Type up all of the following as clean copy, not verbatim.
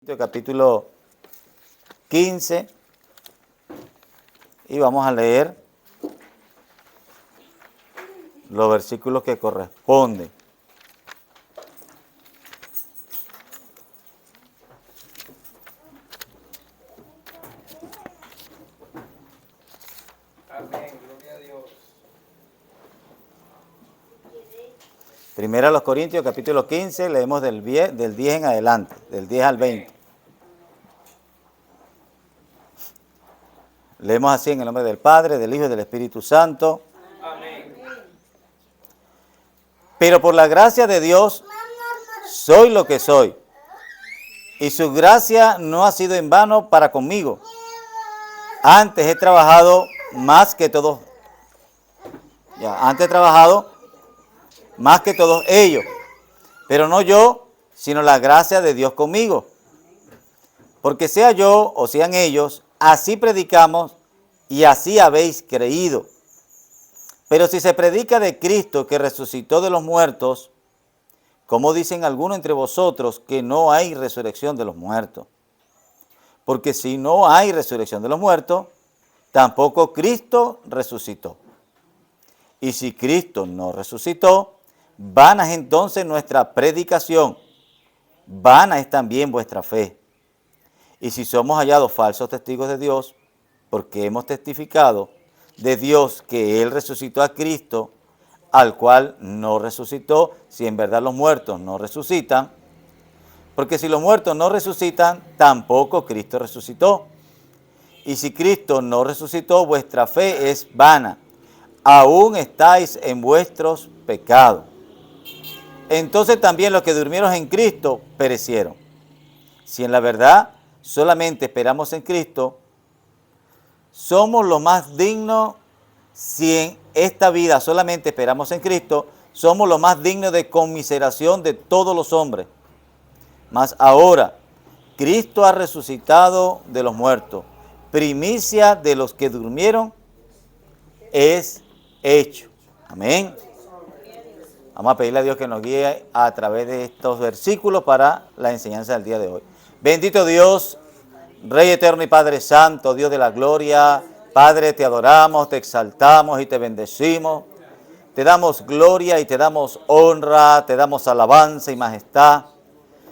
Corintios capítulo 15 y vamos a leer los versículos que corresponden. Amén, gloria a Dios. Primero a los Corintios capítulo 15, leemos del 10 en adelante, del 10 al 20. Leemos así en el nombre del Padre, del Hijo y del Espíritu Santo. Amén. Pero por la gracia de Dios soy lo que soy, y su gracia no ha sido en vano para conmigo. Antes he trabajado más que todos, más que todos ellos, pero no yo, sino la gracia de Dios conmigo. Porque sea yo o sean ellos, así predicamos y así habéis creído. Pero si se predica de Cristo que resucitó de los muertos, ¿cómo dicen algunos entre vosotros que no hay resurrección de los muertos? Porque si no hay resurrección de los muertos, tampoco Cristo resucitó. Y si Cristo no resucitó, vana es entonces nuestra predicación, vana es también vuestra fe. Y si somos hallados falsos testigos de Dios, porque hemos testificado de Dios que Él resucitó a Cristo, al cual no resucitó, si en verdad los muertos no resucitan, porque si los muertos no resucitan, tampoco Cristo resucitó. Y si Cristo no resucitó, vuestra fe es vana, aún estáis en vuestros pecados. Entonces también los que durmieron en Cristo perecieron. Si en la verdad solamente esperamos en Cristo, somos los más dignos. Si en esta vida solamente esperamos en Cristo, somos los más dignos de conmiseración de todos los hombres. Mas ahora, Cristo ha resucitado de los muertos, primicia de los que durmieron es hecho. Amén. Vamos a pedirle a Dios que nos guíe a través de estos versículos para la enseñanza del día de hoy. Bendito Dios, Rey eterno y Padre santo, Dios de la gloria. Padre, te adoramos, te exaltamos y te bendecimos. Te damos gloria y te damos honra, te damos alabanza y majestad.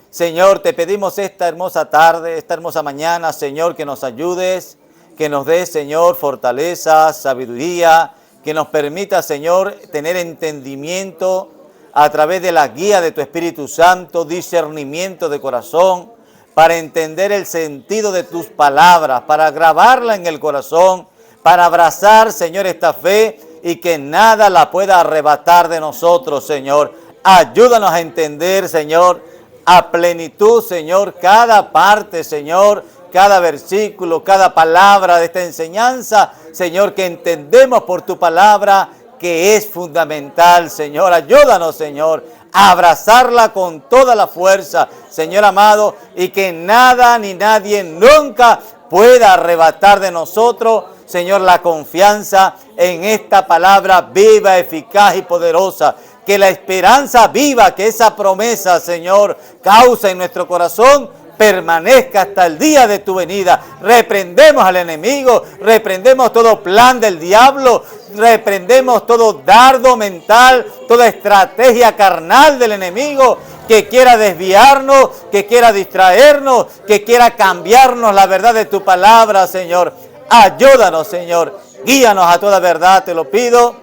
Señor, te pedimos esta hermosa tarde, esta hermosa mañana, Señor, que nos ayudes, que nos des, Señor, fortaleza, sabiduría, que nos permita, Señor, tener entendimiento a través de la guía de tu Espíritu Santo, discernimiento de corazón, para entender el sentido de tus palabras, para grabarla en el corazón, para abrazar, Señor, esta fe y que nada la pueda arrebatar de nosotros, Señor. Ayúdanos a entender, Señor, a plenitud, Señor, cada parte, Señor, cada versículo, cada palabra de esta enseñanza, Señor, que entendemos por tu palabra que es fundamental, Señor. Ayúdanos, Señor, a abrazarla con toda la fuerza, Señor amado, y que nada ni nadie nunca pueda arrebatar de nosotros, Señor, la confianza en esta palabra viva, eficaz y poderosa. Que la esperanza viva, que esa promesa, Señor, causa en nuestro corazón, permanezca hasta el día de tu venida. Reprendemos al enemigo, reprendemos todo plan del diablo, reprendemos todo dardo mental, toda estrategia carnal del enemigo que quiera desviarnos, que quiera distraernos, que quiera cambiarnos la verdad de tu palabra, Señor. Ayúdanos, Señor, guíanos a toda verdad, te lo pido.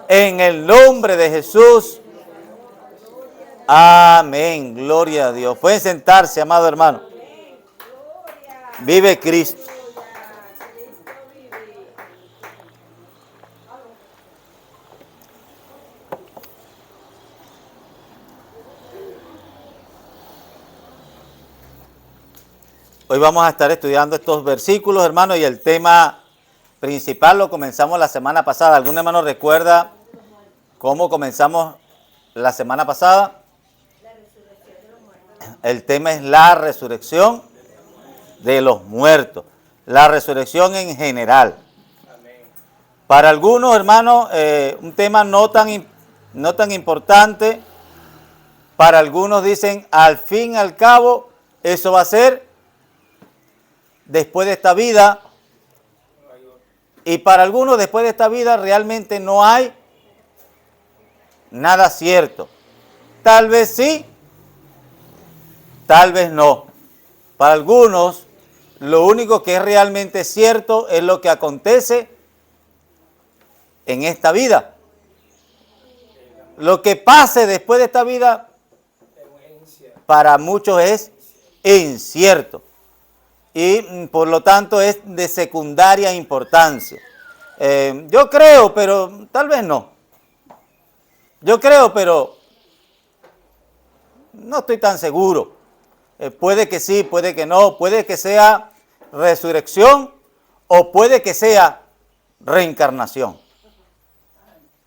En el nombre de Jesús. Amén. Gloria a Dios. Pueden sentarse, amado hermano. Vive Cristo. Hoy vamos a estar estudiando estos versículos, hermano, y el tema principal lo comenzamos la semana pasada. ¿Algún hermano recuerda cómo comenzamos la semana pasada? El tema es la resurrección de los muertos. La resurrección en general. Para algunos, hermanos, un tema no tan importante. Para algunos dicen, al fin y al cabo, Eso va a ser después de esta vida. Y para algunos después de esta vida realmente no hay nada cierto. Tal vez sí, tal vez no. Para algunos lo único que es realmente cierto es lo que acontece en esta vida. Lo que pase después de esta vida para muchos es incierto y por lo tanto es de secundaria importancia. Yo creo, pero tal vez no. Yo creo, pero no estoy tan seguro. Puede que sí, puede que no, puede que sea resurrección o puede que sea reencarnación.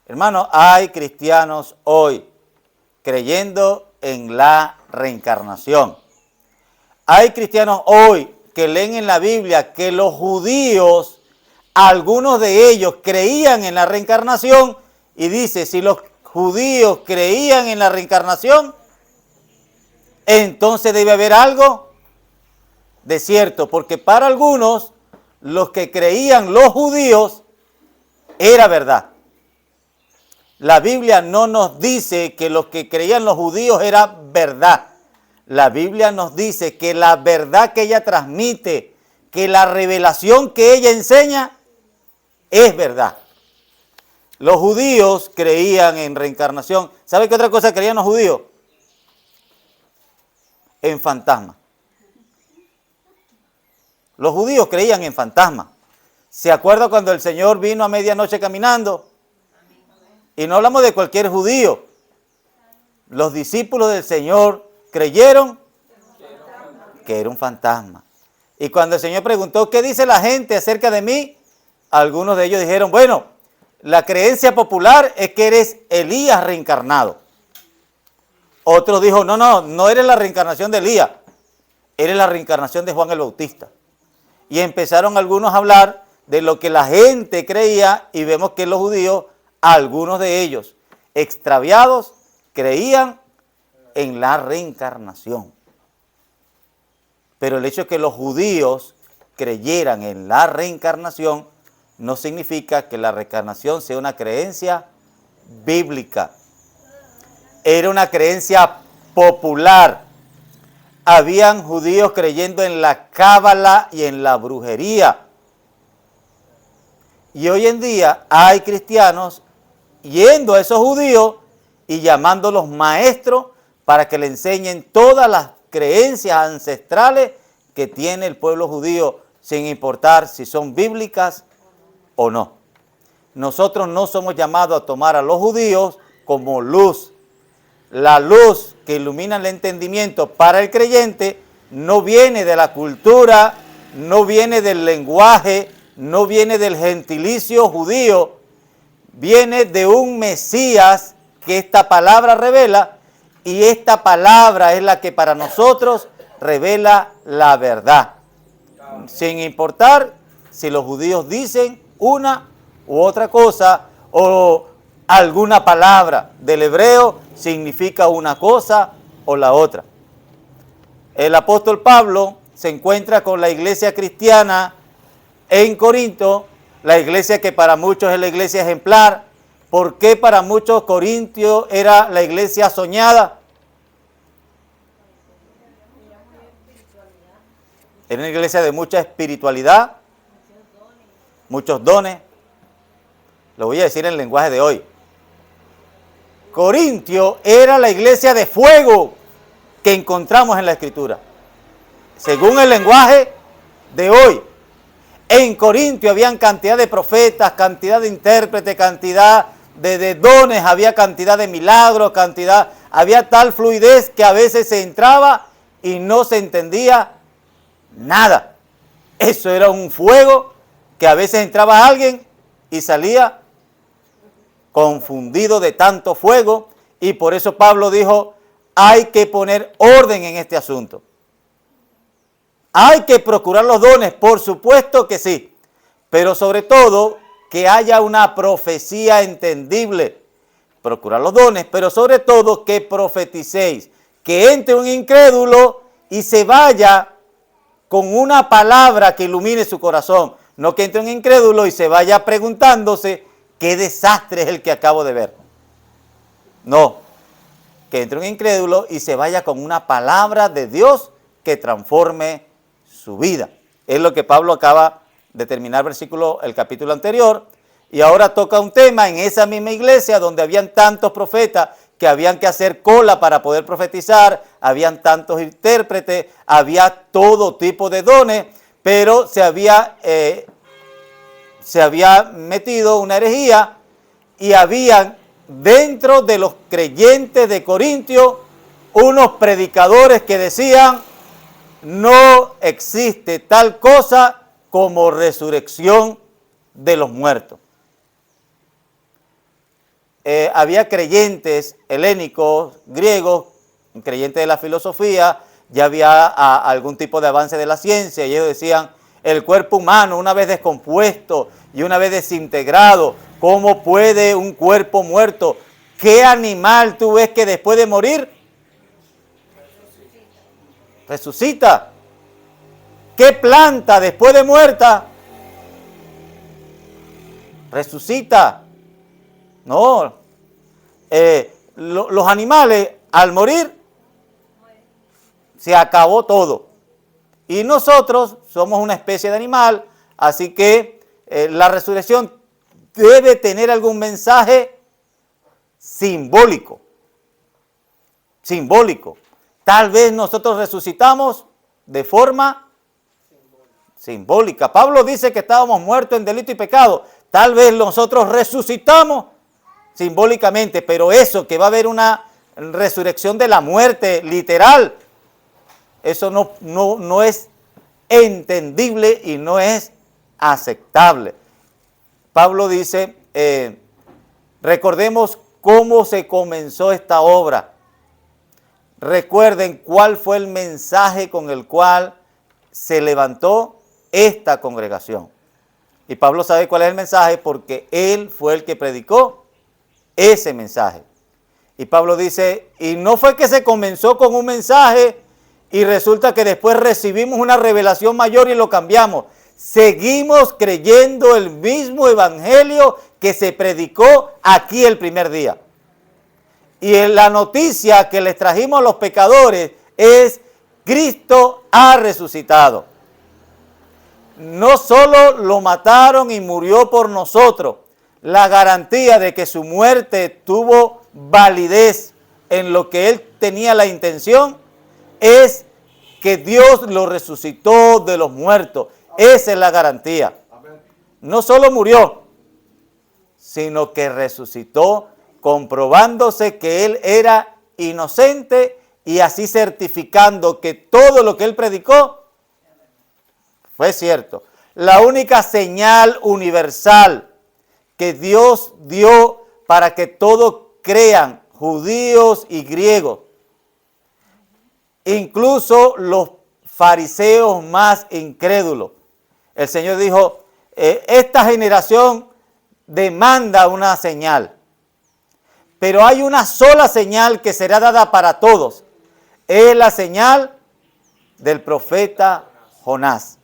Hermano, hay cristianos hoy creyendo en la reencarnación. Hay cristianos hoy que leen en la Biblia que los judíos, algunos de ellos creían en la reencarnación y dice, si los judíos creían en la reencarnación, entonces debe haber algo de cierto, porque para algunos, los que creían los judíos, era verdad. La Biblia no nos dice que lo que creían los judíos era verdad. La Biblia nos dice que la verdad que ella transmite, que la revelación que ella enseña, es verdad. Los judíos creían en reencarnación. ¿Sabe qué otra cosa creían los judíos? En fantasmas. Los judíos creían en fantasmas. ¿Se acuerda cuando el Señor vino a medianoche caminando? Y no hablamos de cualquier judío. Los discípulos del Señor creyeron que era un fantasma. Y cuando el Señor preguntó, ¿qué dice la gente acerca de mí? Algunos de ellos dijeron, bueno, la creencia popular es que eres Elías reencarnado. Otros dijo, no eres la reencarnación de Elías, eres la reencarnación de Juan el Bautista. Y empezaron algunos a hablar de lo que la gente creía y vemos que los judíos, algunos de ellos, extraviados, creían en la reencarnación. Pero el hecho de que los judíos creyeran en la reencarnación no significa que la reencarnación sea una creencia bíblica. Era una creencia popular. Habían judíos creyendo en la cábala y en la brujería. Y hoy en día hay cristianos yendo a esos judíos y llamándolos maestros para que le enseñen todas las creencias ancestrales que tiene el pueblo judío, sin importar si son bíblicas o no. Nosotros no somos llamados a tomar a los judíos como luz. La luz que ilumina el entendimiento para el creyente no viene de la cultura, no viene del lenguaje, no viene del gentilicio judío, viene de un Mesías que esta palabra revela, y esta palabra es la que para nosotros revela la verdad. Sin importar si los judíos dicen una u otra cosa o alguna palabra del hebreo significa una cosa o la otra. El apóstol Pablo se encuentra con la iglesia cristiana en Corinto, la iglesia que para muchos es la iglesia ejemplar. ¿Por qué para muchos Corintios era la iglesia soñada? Era una iglesia de mucha espiritualidad, muchos dones. Lo voy a decir en el lenguaje de hoy. Corintio era la iglesia de fuego que encontramos en la Escritura. Según el lenguaje de hoy. En Corintio habían cantidad de profetas, cantidad de intérpretes, cantidad de dones, había cantidad de milagros, había tal fluidez que a veces se entraba y no se entendía nada. Eso era un fuego que a veces entraba alguien y salía confundido de tanto fuego, y por eso Pablo dijo, hay que poner orden en este asunto. Hay que procurar los dones, por supuesto que sí, pero sobre todo que haya una profecía entendible. Procurar los dones, pero sobre todo que profeticéis, que entre un incrédulo y se vaya con una palabra que ilumine su corazón. No que entre un incrédulo y se vaya preguntándose qué desastre es el que acabo de ver. No, que entre un incrédulo y se vaya con una palabra de Dios que transforme su vida. Es lo que Pablo acaba de terminar el capítulo anterior, y ahora toca un tema en esa misma iglesia donde habían tantos profetas que habían que hacer cola para poder profetizar, habían tantos intérpretes, había todo tipo de dones, pero se había metido una herejía y habían dentro de los creyentes de Corintios unos predicadores que decían: no existe tal cosa como resurrección de los muertos. Había creyentes helénicos, griegos, creyentes de la filosofía, ya había algún tipo de avance de la ciencia, y ellos decían: el cuerpo humano, una vez descompuesto y una vez desintegrado, ¿cómo puede un cuerpo muerto? ¿Qué animal tú ves que después de morir resucita? ¿Qué planta después de muerta resucita? No, los animales al morir se acabó todo. Y nosotros somos una especie de animal, así que la resurrección debe tener algún mensaje simbólico. Simbólico. Tal vez nosotros resucitamos de forma simbólica. Pablo dice que estábamos muertos en delito y pecado. Tal vez nosotros resucitamos simbólicamente, pero eso, que va a haber una resurrección de la muerte literal, eso no es entendible y no es aceptable. Pablo dice, recordemos cómo se comenzó esta obra. Recuerden cuál fue el mensaje con el cual se levantó esta congregación. Y Pablo sabe cuál es el mensaje porque él fue el que predicó ese mensaje. Y Pablo dice, y no fue que se comenzó con un mensaje y resulta que después recibimos una revelación mayor y lo cambiamos. Seguimos creyendo el mismo evangelio que se predicó aquí el primer día. Y en la noticia que les trajimos a los pecadores es: Cristo ha resucitado. No solo lo mataron y murió por nosotros, la garantía de que su muerte tuvo validez en lo que él tenía la intención es que Dios lo resucitó de los muertos. Esa es la garantía. No solo murió, sino que resucitó, comprobándose que él era inocente y así certificando que todo lo que él predicó fue cierto. La única señal universal que Dios dio para que todos crean, judíos y griegos, incluso los fariseos más incrédulos. El Señor dijo, esta generación demanda una señal, pero hay una sola señal que será dada para todos. Es la señal del profeta Jonás.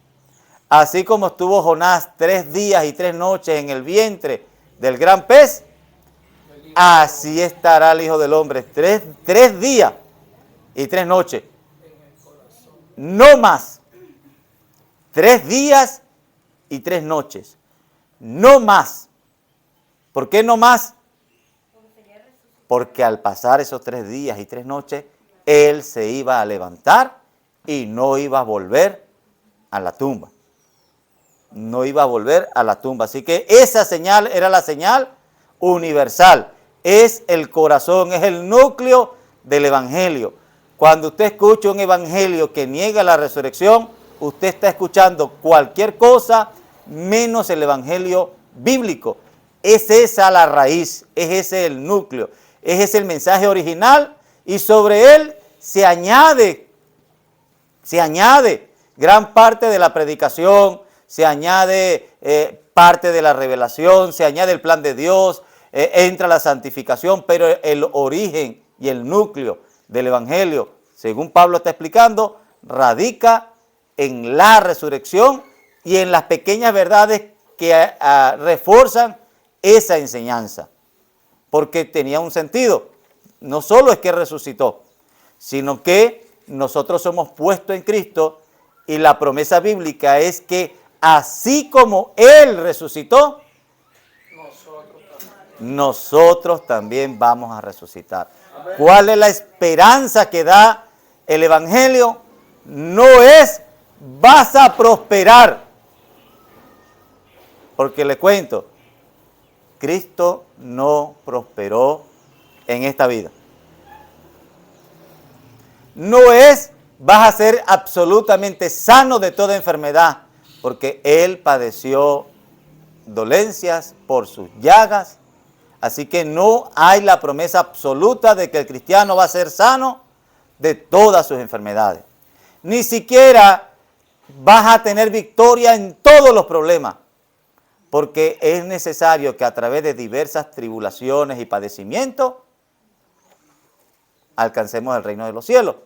Así como estuvo Jonás 3 días y 3 noches en el vientre del gran pez, así estará el Hijo del Hombre 3 días y 3 noches. No más. 3 días y 3 noches. No más. ¿Por qué no más? Porque al pasar esos 3 días y 3 noches, él se iba a levantar y no iba a volver a la tumba. No iba a volver a la tumba. Así que esa señal era la señal universal. Es el corazón, es el núcleo del evangelio. Cuando usted escucha un evangelio que niega la resurrección, usted está escuchando cualquier cosa menos el evangelio bíblico. Es esa la raíz, es ese el núcleo, es ese el mensaje original y sobre él se añade gran parte de la predicación, se añade parte de la revelación, se añade el plan de Dios, entra la santificación, pero el origen y el núcleo del evangelio, según Pablo está explicando, radica en la resurrección y en las pequeñas verdades que refuerzan esa enseñanza. Porque tenía un sentido. No solo es que resucitó, sino que nosotros somos puestos en Cristo y la promesa bíblica es que así como Él resucitó, nosotros también vamos a resucitar. ¿Cuál es la esperanza que da el Evangelio? No es vas a prosperar. Porque le cuento, Cristo no prosperó en esta vida. No es vas a ser absolutamente sano de toda enfermedad, porque Él padeció dolencias por sus llagas. Así que no hay la promesa absoluta de que el cristiano va a ser sano de todas sus enfermedades. Ni siquiera vas a tener victoria en todos los problemas, porque es necesario que a través de diversas tribulaciones y padecimientos alcancemos el reino de los cielos.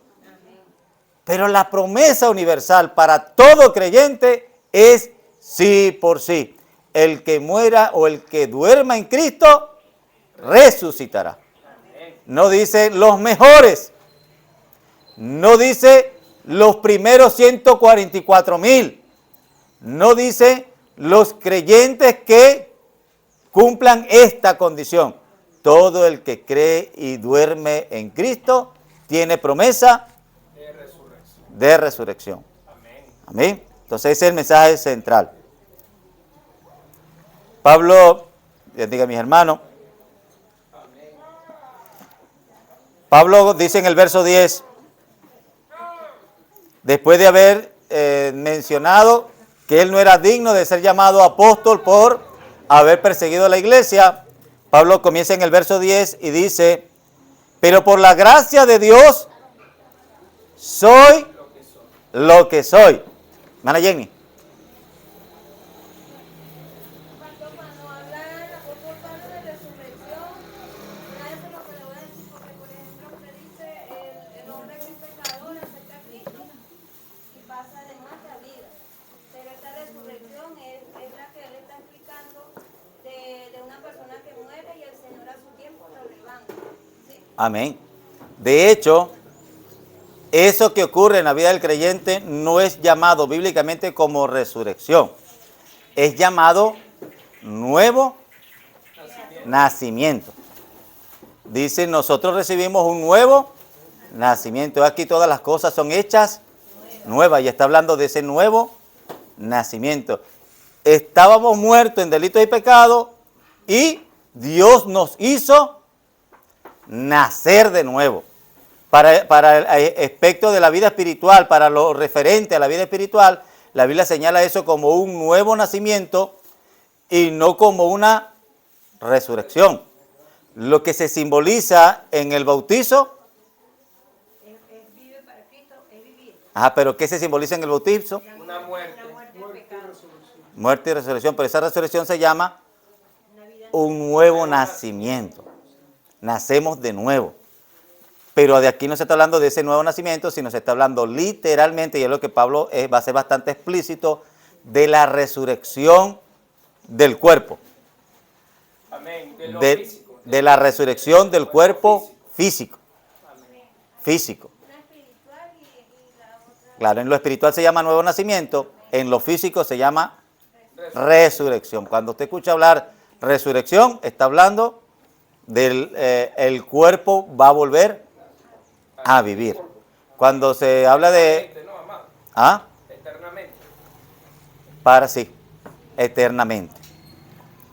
Pero la promesa universal para todo creyente es sí por sí. El que muera o el que duerma en Cristo resucitará. No dice los mejores, no dice los primeros 144,000, no dice los creyentes que cumplan esta condición. Todo el que cree y duerme en Cristo tiene promesa de resurrección. Amén. Entonces ese es el mensaje central. Pablo, les diga a mis hermanos, Pablo dice en el verso 10, después de haber mencionado que él no era digno de ser llamado apóstol por haber perseguido a la iglesia, Pablo comienza en el verso 10 y dice, pero por la gracia de Dios soy lo que soy. Hermana Jenny. Cuando habla el apóstol Pablo de resurrección, nada de eso es lo que le voy a decir, porque por ejemplo usted dice el hombre que es pecador acepta a Cristo y pasa de muerte a vida. Pero esta resurrección es la que él está explicando de una persona que muere y el Señor a su tiempo lo levanta. ¿Sí? Amén. De hecho, eso que ocurre en la vida del creyente no es llamado bíblicamente como resurrección. Es llamado nuevo nacimiento. Dice, nosotros recibimos un nuevo nacimiento. Aquí todas las cosas son hechas nuevas. Y está hablando de ese nuevo nacimiento. Estábamos muertos en delitos y pecados y Dios nos hizo nacer de nuevo. Para el aspecto de la vida espiritual, para lo referente a la vida espiritual, la Biblia señala eso como un nuevo nacimiento y no como una resurrección. Lo que se simboliza en el bautizo. Es vive para Cristo, es vivir. Pero ¿qué se simboliza en el bautizo? Una muerte. La muerte del pecado. Muerte y resurrección, pero esa resurrección se llama un nuevo nacimiento. Nacemos de nuevo. Pero de aquí no se está hablando de ese nuevo nacimiento, sino se está hablando literalmente, y es lo que Pablo va a ser bastante explícito, de la resurrección del cuerpo. Amén. De lo físico. De la resurrección del cuerpo físico. Físico. Una espiritual y la otra. Claro, en lo espiritual se llama nuevo nacimiento, en lo físico se llama resurrección. Cuando usted escucha hablar resurrección, está hablando del el cuerpo va a volver a vivir. Cuando se habla de... No, amado. Eternamente. Para sí, eternamente.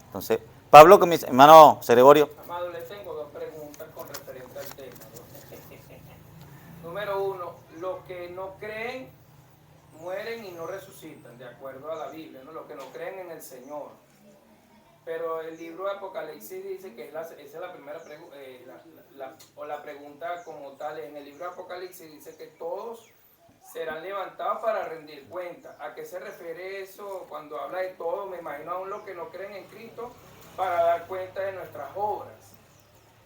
Entonces, Pablo comienza, hermano Ceregorio. Amado, le tengo dos preguntas con referente al tema. Número uno, los que no creen mueren y no resucitan, de acuerdo a la Biblia, ¿no? Los que no creen en el Señor. Pero el libro de Apocalipsis dice que esa es la primera pregunta, la pregunta como tal. En el libro de Apocalipsis dice que todos serán levantados para rendir cuenta. ¿A qué se refiere eso cuando habla de todo? Me imagino aún los que no creen en Cristo para dar cuenta de nuestras obras,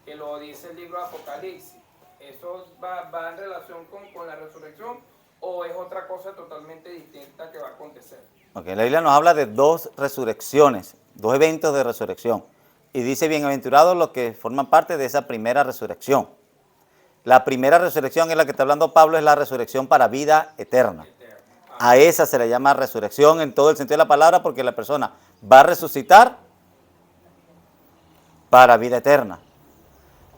que lo dice el libro de Apocalipsis. Eso va en relación con la resurrección o es otra cosa totalmente distinta que va a acontecer. Okay, la Biblia nos habla de dos resurrecciones, dos eventos de resurrección. Y dice, bienaventurados los que forman parte de esa primera resurrección. La primera resurrección es la que está hablando Pablo, es la resurrección para vida eterna. A esa se le llama resurrección en todo el sentido de la palabra, porque la persona va a resucitar para vida eterna.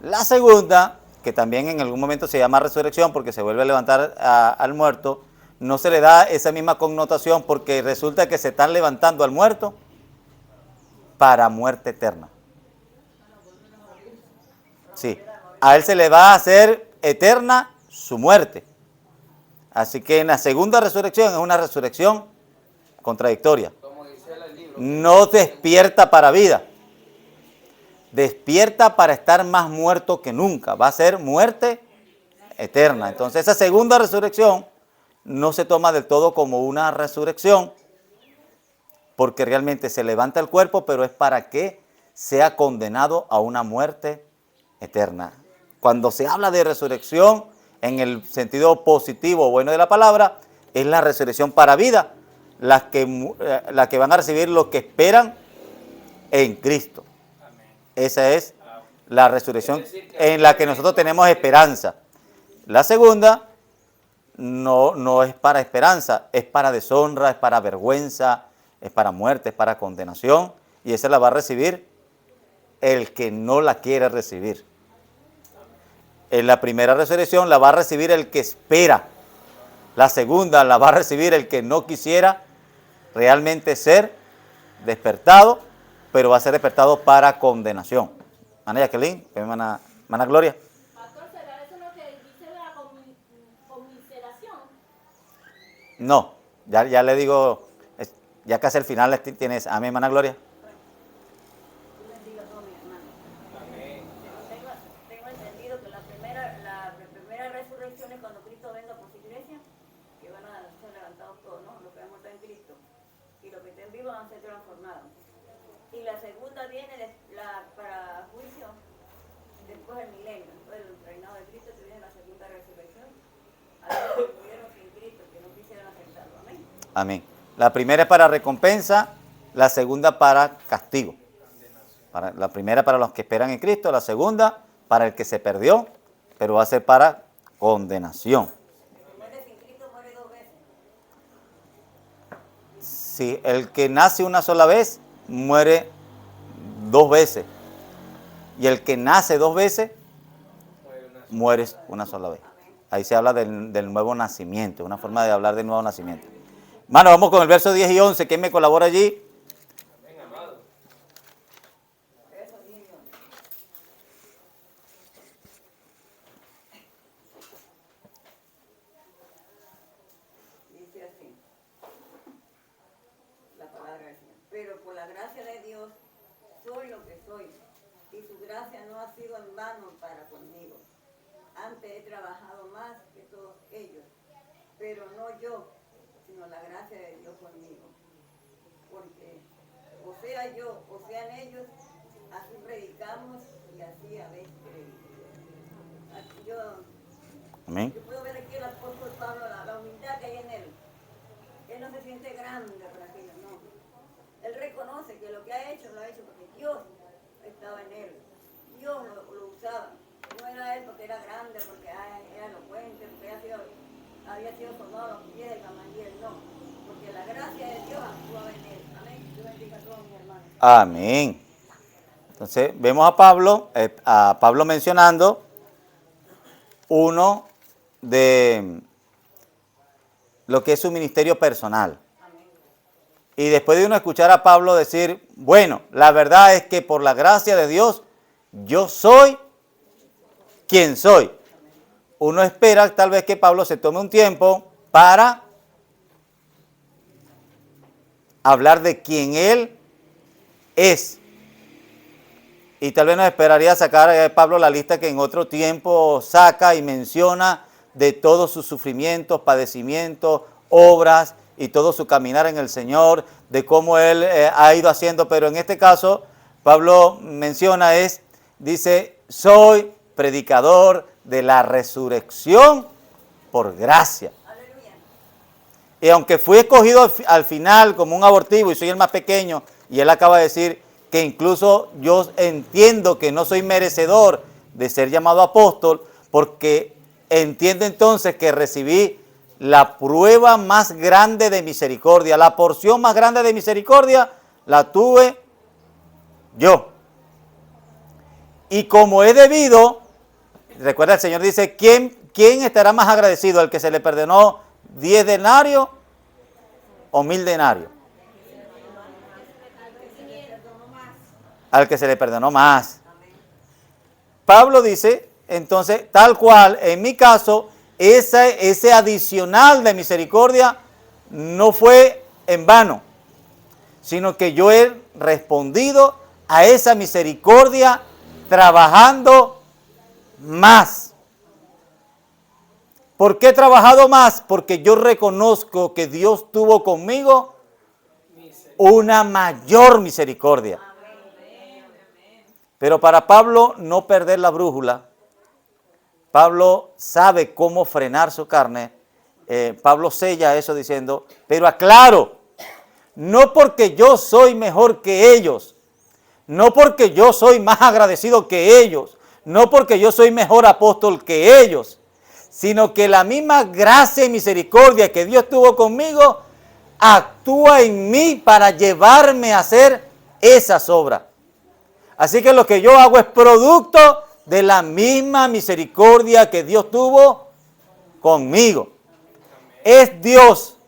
La segunda, que también en algún momento se llama resurrección porque se vuelve a levantar al muerto, no se le da esa misma connotación porque resulta que se están levantando al muerto para muerte eterna. Sí, a él se le va a hacer eterna su muerte. Así que en la segunda resurrección es una resurrección contradictoria. Como dice el libro, No despierta para vida. Despierta para estar más muerto que nunca. Va a ser muerte eterna. Entonces esa segunda resurrección no se toma del todo como una resurrección, porque realmente se levanta el cuerpo, pero es para que sea condenado a una muerte eterna. Cuando se habla de resurrección, en el sentido positivo o bueno de la palabra, es la resurrección para vida, la que van a recibir los que esperan en Cristo. Esa es la resurrección en la que nosotros tenemos esperanza. La segunda no es para esperanza, es para deshonra, es para vergüenza, es para muerte, es para condenación, y esa la va a recibir el que no la quiere recibir. En la primera resurrección la va a recibir el que espera. La segunda la va a recibir el que no quisiera realmente ser despertado, pero va a ser despertado para condenación. Ana Jacqueline, hermana Gloria. Pastor, ¿será eso lo que dice la conmiseración? No, ya le digo, ya casi al final tienes a mi hermana Gloria. Tengo entendido que la primera resurrección es cuando Cristo venga por su iglesia, que van a ser levantados todos, ¿no? Los que han muerto en Cristo. Y los que estén vivos van a ser transformados. Y la segunda viene para juicio después del milenio, después del reinado de Cristo, que viene la segunda resurrección. A los que murieron sin Cristo, que no quisieran aceptarlo. Amén. Amén. La primera es para recompensa, la segunda para castigo. La primera para los que esperan en Cristo, la segunda para el que se perdió, pero va a ser para condenación. El que muere sin Cristo muere dos veces. Si el que nace una sola vez, muere dos veces. Y el que nace dos veces, muere una sola vez. Ahí se habla del nuevo nacimiento, una forma de hablar del nuevo nacimiento. Mano, vamos con el verso 10 y 11. ¿Quién me colabora allí? amén, amado. Eso digo. Dice así, la palabra del Señor. Pero por la gracia de Dios soy lo que soy, y su gracia no ha sido en vano para conmigo. Antes he trabajado más que todos ellos, pero no yo, sino la gracia de Dios conmigo. Porque o sea yo, o sean ellos, así predicamos y así habéis creído. Aquí Amén. yo puedo ver aquí el apóstol Pablo, la humildad que hay en él. Él no se siente grande por aquello, no. Él reconoce que lo que ha hecho, lo ha hecho porque Dios estaba en él. Dios lo usaba. No era él porque era grande, porque era elocuente, porque había sido tomado a los pies de Gamaliel, no. Porque la gracia de Dios actuaba en él. Amén. Dios bendiga a todos mis hermanos. Amén. Entonces vemos a Pablo mencionando uno de lo que es su ministerio personal. Y después de uno escuchar a Pablo decir, bueno, la verdad es que por la gracia de Dios, yo soy quien soy. Uno espera tal vez que Pablo se tome un tiempo para hablar de quién él es. Y tal vez nos esperaría sacar a Pablo la lista que en otro tiempo saca y menciona de todos sus sufrimientos, padecimientos, obras y todo su caminar en el Señor, de cómo él ha ido haciendo. Pero en este caso, Pablo menciona dice, soy predicador de la resurrección por gracia. Aleluya. Y aunque fui escogido al final como un abortivo y soy el más pequeño, y él acaba de decir que incluso yo entiendo que no soy merecedor de ser llamado apóstol, porque entiendo entonces que recibí la prueba más grande de misericordia, la porción más grande de misericordia la tuve yo. Y como he debido, recuerda el Señor dice, ¿quién estará más agradecido? ¿Al que se le perdonó 10 denarios o 1000 denarios? Al que se le perdonó más. Pablo dice, entonces, tal cual, en mi caso, ese adicional de misericordia no fue en vano, sino que yo he respondido a esa misericordia trabajando más. ¿Por qué he trabajado más? Porque yo reconozco que Dios tuvo conmigo una mayor misericordia. Pero para Pablo no perder la brújula, Pablo sabe cómo frenar su carne. Pablo sella eso diciendo, pero aclaro, no porque yo soy mejor que ellos, no porque yo soy más agradecido que ellos, no porque yo soy mejor apóstol que ellos, sino que la misma gracia y misericordia que Dios tuvo conmigo actúa en mí para llevarme a hacer esas obras. Así que lo que yo hago es producto de la misma misericordia que Dios tuvo conmigo. Es Dios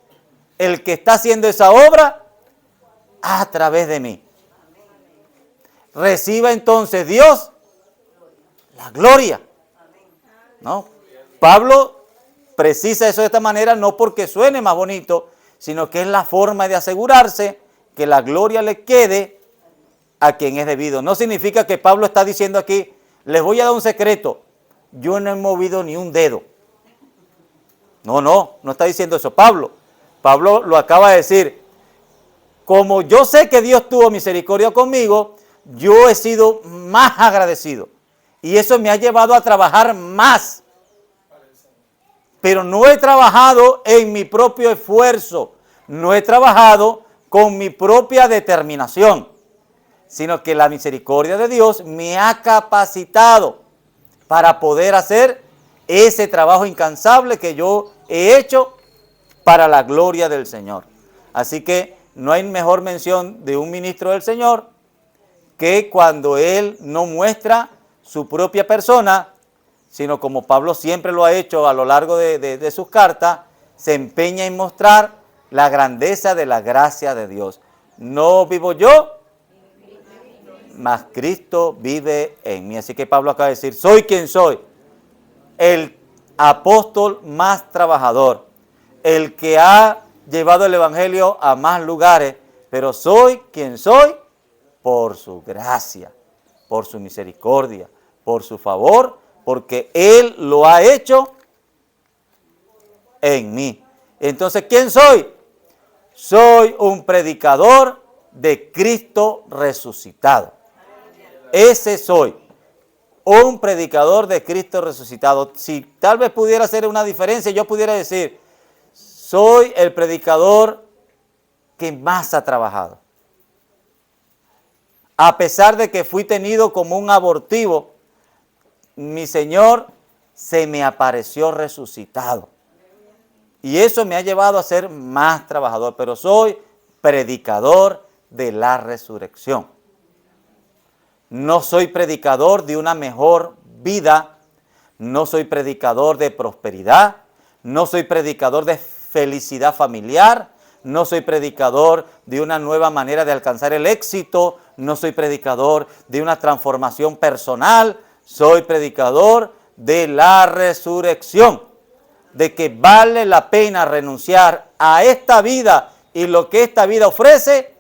el que está haciendo esa obra a través de mí. Reciba entonces Dios la gloria. ¿No? Pablo precisa eso de esta manera no porque suene más bonito, sino que es la forma de asegurarse que la gloria le quede a quien es debido. No significa que Pablo está diciendo aquí, les voy a dar un secreto, yo no he movido ni un dedo. No está diciendo eso Pablo. Pablo lo acaba de decir, como yo sé que Dios tuvo misericordia conmigo, yo he sido más agradecido. Y eso me ha llevado a trabajar más. Pero no he trabajado en mi propio esfuerzo, no he trabajado con mi propia determinación, sino que la misericordia de Dios me ha capacitado para poder hacer ese trabajo incansable que yo he hecho para la gloria del Señor. Así que no hay mejor mención de un ministro del Señor que cuando él no muestra su propia persona, sino como Pablo siempre lo ha hecho a lo largo de sus cartas, se empeña en mostrar la grandeza de la gracia de Dios. No vivo yo, mas Cristo vive en mí. Así que Pablo acaba de decir, soy quien soy, el apóstol más trabajador, el que ha llevado el evangelio a más lugares, pero soy quien soy por su gracia, por su misericordia, por su favor, porque Él lo ha hecho en mí. Entonces, ¿quién soy? Soy un predicador de Cristo resucitado. Ese soy, un predicador de Cristo resucitado. Si tal vez pudiera hacer una diferencia, yo pudiera decir, soy el predicador que más ha trabajado. A pesar de que fui tenido como un abortivo, mi Señor se me apareció resucitado. Y eso me ha llevado a ser más trabajador, pero soy predicador de la resurrección. No soy predicador de una mejor vida, no soy predicador de prosperidad, no soy predicador de felicidad familiar, no soy predicador de una nueva manera de alcanzar el éxito, no soy predicador de una transformación personal, soy predicador de la resurrección, de que vale la pena renunciar a esta vida y lo que esta vida ofrece,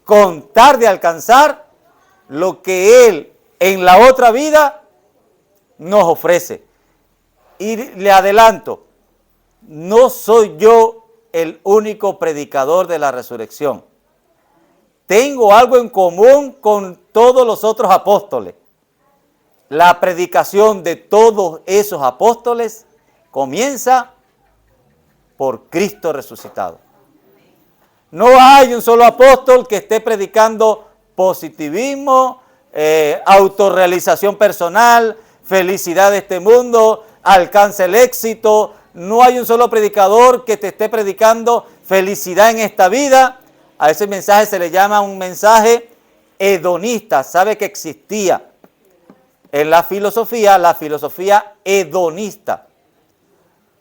con tal de alcanzar lo que Él en la otra vida nos ofrece. Y le adelanto, no soy yo el único predicador de la resurrección. Tengo algo en común con todos los otros apóstoles. La predicación de todos esos apóstoles comienza por Cristo resucitado. No hay un solo apóstol que esté predicando positivismo, autorrealización personal, felicidad de este mundo, alcance el éxito. No hay un solo predicador que te esté predicando felicidad en esta vida. A ese mensaje se le llama un mensaje hedonista. Sabe que existía en la filosofía hedonista.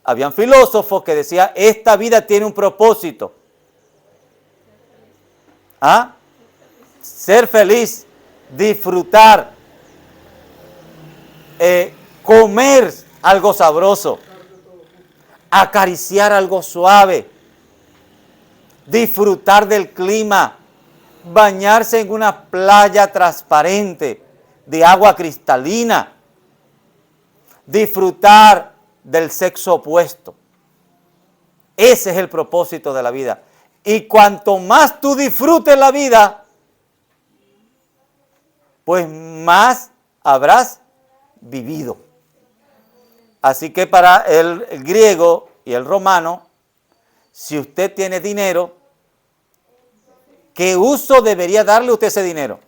Habían filósofos que decían, esta vida tiene un propósito. ¿Ah? Ser feliz, disfrutar, comer algo sabroso, acariciar algo suave, disfrutar del clima, bañarse en una playa transparente de agua cristalina, disfrutar del sexo opuesto. Ese es el propósito de la vida. Y cuanto más tú disfrutes la vida, pues más habrás vivido. Así que para el griego y el romano, si usted tiene dinero, ¿qué uso debería darle usted ese dinero?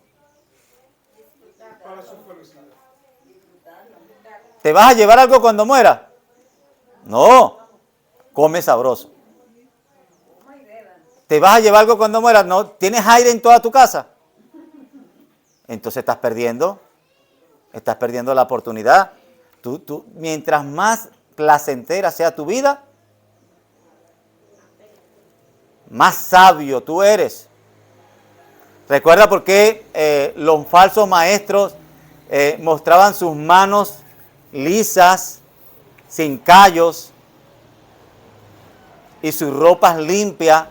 ¿Te vas a llevar algo cuando muera? No, come sabroso. ¿Te vas a llevar algo cuando mueras? No, ¿tienes aire en toda tu casa? Entonces estás perdiendo la oportunidad. Tú, mientras más placentera sea tu vida, más sabio tú eres. Recuerda por qué los falsos maestros mostraban sus manos lisas, sin callos, y sus ropas limpias,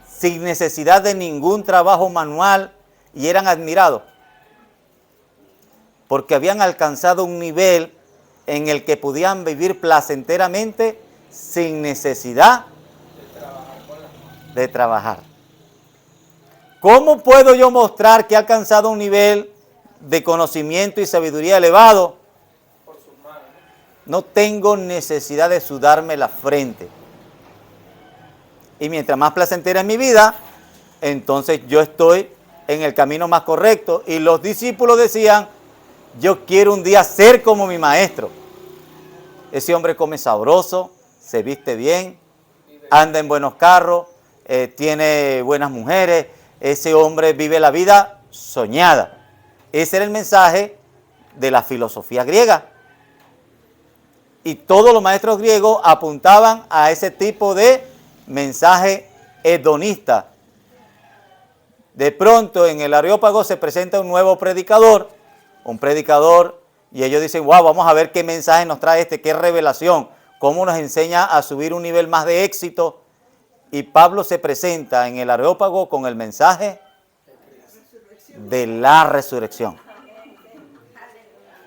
sin necesidad de ningún trabajo manual, y eran admirados, porque habían alcanzado un nivel en el que podían vivir placenteramente sin necesidad de trabajar. ¿Cómo puedo yo mostrar que he alcanzado un nivel de conocimiento y sabiduría elevado? Por sus manos. No tengo necesidad de sudarme la frente. Y mientras más placentera es mi vida, entonces yo estoy en el camino más correcto. Y los discípulos decían, yo quiero un día ser como mi maestro. Ese hombre come sabroso, se viste bien, anda en buenos carros, tiene buenas mujeres. Ese hombre vive la vida soñada. Ese era el mensaje de la filosofía griega. Y todos los maestros griegos apuntaban a ese tipo de mensaje hedonista. De pronto en el Areópago se presenta un nuevo predicador, y ellos dicen, wow, vamos a ver qué mensaje nos trae qué revelación, cómo nos enseña a subir un nivel más de éxito. Y Pablo se presenta en el Areópago con el mensaje de la resurrección.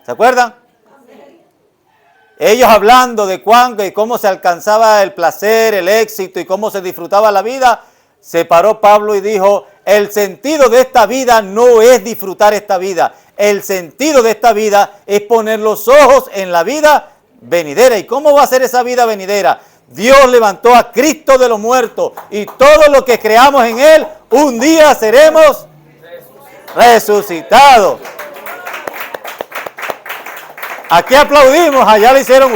¿Se acuerdan? Ellos hablando de cómo se alcanzaba el placer, el éxito y cómo se disfrutaba la vida, se paró Pablo y dijo, el sentido de esta vida no es disfrutar esta vida. El sentido de esta vida es poner los ojos en la vida venidera. ¿Y cómo va a ser esa vida venidera? Dios levantó a Cristo de los muertos y todo lo que creamos en Él, un día seremos resucitados. Aquí aplaudimos, allá le hicieron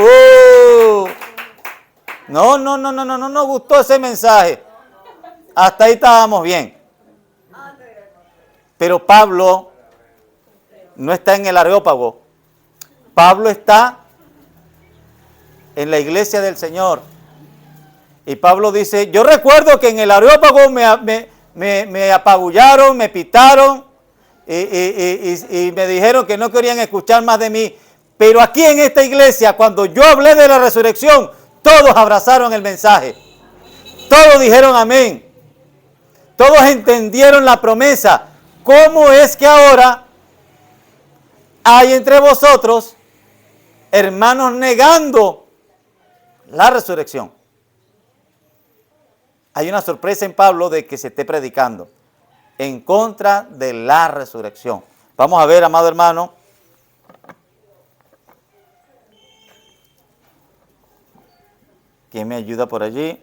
No nos gustó ese mensaje. Hasta ahí estábamos bien. Pero Pablo no está en el Areópago. Pablo está en la iglesia del Señor. Y Pablo dice, yo recuerdo que en el Areópago me apabullaron, me pitaron y me dijeron que no querían escuchar más de mí. Pero aquí en esta iglesia, cuando yo hablé de la resurrección, todos abrazaron el mensaje. Todos dijeron amén. Todos entendieron la promesa. ¿Cómo es que ahora hay entre vosotros hermanos negando la resurrección? Hay una sorpresa en Pablo de que se esté predicando en contra de la resurrección. Vamos a ver, amado hermano. ¿Quién me ayuda por allí?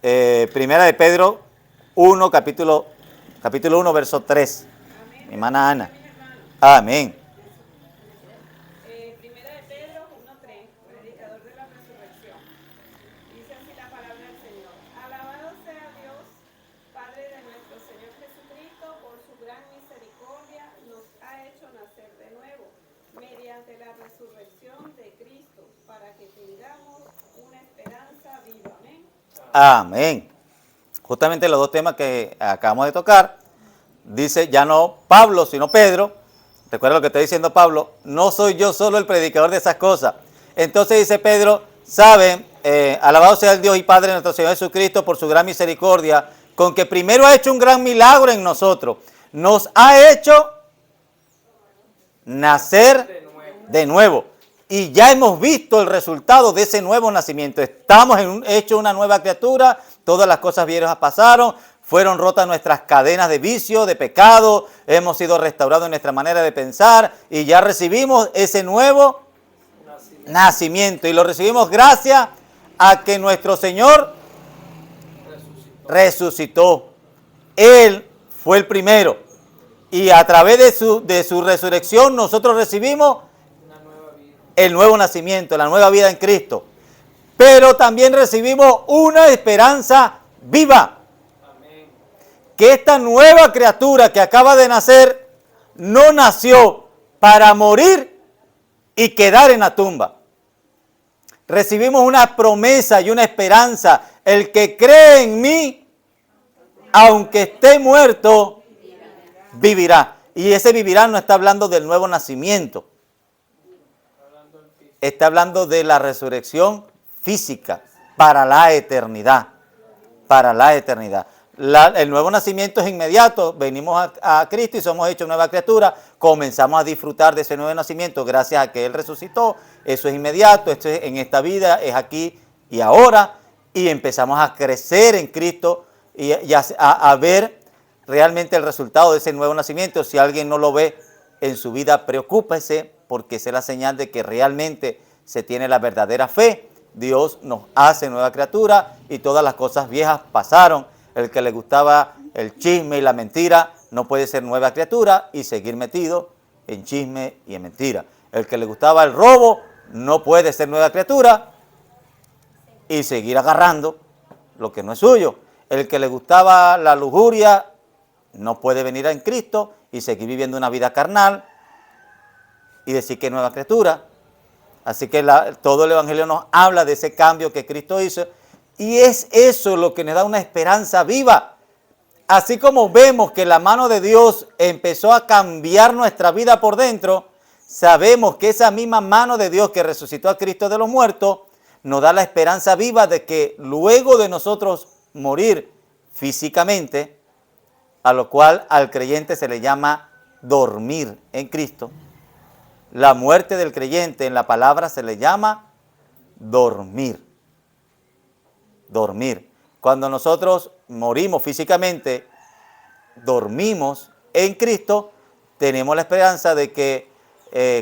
Primera de Pedro 1, capítulo 1, verso 3. Mi hermana Ana. Amén. Primera de Pedro 1:3, predicador de la resurrección. Dice así la palabra del Señor. Alabado sea Dios, Padre de nuestro Señor Jesucristo, por su gran misericordia nos ha hecho nacer de nuevo, mediante la resurrección de Cristo, para que tengamos una esperanza viva. Amén. Amén. Justamente los dos temas que acabamos de tocar, dice ya no Pablo, sino Pedro. Recuerda lo que está diciendo Pablo, no soy yo solo el predicador de esas cosas. Entonces dice Pedro, saben, alabado sea el Dios y Padre de nuestro Señor Jesucristo por su gran misericordia, con que primero ha hecho un gran milagro en nosotros. Nos ha hecho nacer de nuevo. Y ya hemos visto el resultado de ese nuevo nacimiento. Estamos hechos una nueva criatura, todas las cosas viejas pasaron, fueron rotas nuestras cadenas de vicio, de pecado, hemos sido restaurados en nuestra manera de pensar y ya recibimos ese nuevo nacimiento. Y lo recibimos gracias a que nuestro Señor resucitó. Él fue el primero. Y a través de su resurrección nosotros recibimos el nuevo nacimiento, la nueva vida en Cristo. Pero también recibimos una esperanza viva. Amén. Que esta nueva criatura que acaba de nacer no nació para morir y quedar en la tumba. Recibimos una promesa y una esperanza. El que cree en mí, aunque esté muerto, vivirá. Y ese vivirá no está hablando del nuevo nacimiento. Está hablando de la resurrección física para la eternidad. Para la eternidad. El nuevo nacimiento es inmediato. Venimos a Cristo y somos hechos nueva criatura. Comenzamos a disfrutar de ese nuevo nacimiento gracias a que Él resucitó. Eso es inmediato. Esto es en esta vida, es aquí y ahora. Y empezamos a crecer en Cristo y a ver realmente el resultado de ese nuevo nacimiento. Si alguien no lo ve en su vida, preocúpese, porque esa es la señal de que realmente se tiene la verdadera fe. Dios nos hace nueva criatura y todas las cosas viejas pasaron. El que le gustaba el chisme y la mentira no puede ser nueva criatura y seguir metido en chisme y en mentira. El que le gustaba el robo no puede ser nueva criatura y seguir agarrando lo que no es suyo. El que le gustaba la lujuria no puede venir en Cristo y seguir viviendo una vida carnal y decir que es nueva criatura. Así que todo el Evangelio nos habla de ese cambio que Cristo hizo y es eso lo que nos da una esperanza viva. Así como vemos que la mano de Dios empezó a cambiar nuestra vida por dentro, sabemos que esa misma mano de Dios que resucitó a Cristo de los muertos nos da la esperanza viva de que luego de nosotros morir físicamente, a lo cual al creyente se le llama dormir en Cristo. La muerte del creyente en la palabra se le llama dormir. Dormir. Cuando nosotros morimos físicamente, dormimos en Cristo, tenemos la esperanza de que